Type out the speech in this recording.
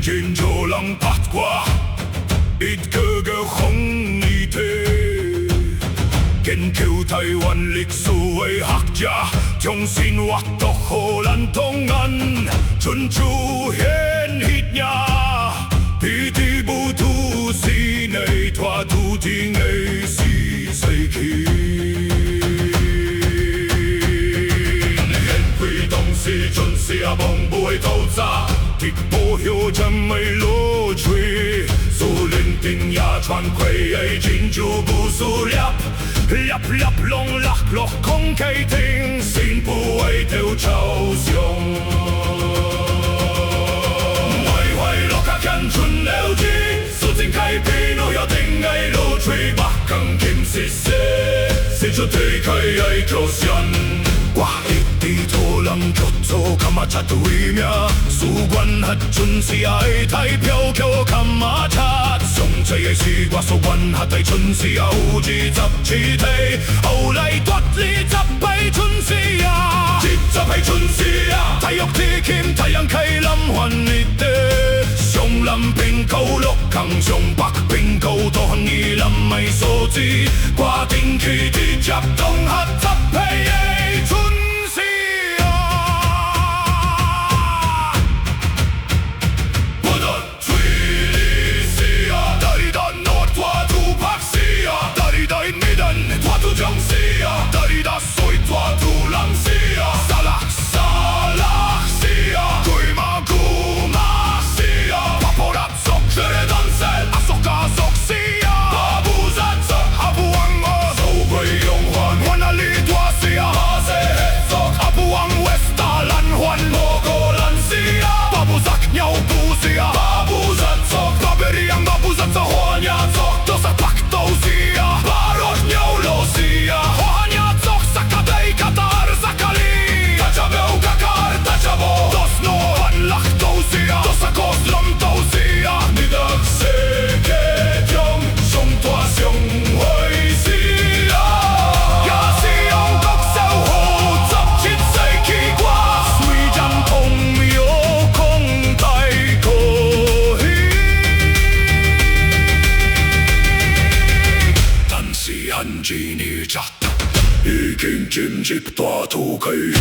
見咗能八卦，一個個紅衣體，研究台灣歷史嘅學者，將先畫到荷蘭東岸，春秋獻血呀，彼啲不土是內拖土地嘅是世紀。是準時啊，夢不會透炸，鐵布有陣未落水，蘇聯定也傳規嘅建築不數粒龍落落空氣停，先不會掉潮上。壞落下看春了機，蘇正開闢路要定嘅落水，北港金是寫出地開嘅橋線。地土人腳做卡馬查對面，蘇關核准是愛太飄橋卡馬查，上濟嘅是我蘇關核大春是有幾十次地，後來奪二十倍春是啊，20倍春是啊，體育地欠太陽開lâm還熱地，上南邊高六강上北邊高都很易lâm咪數字，掛定期地接東核10倍嘅春。已經進入大土區。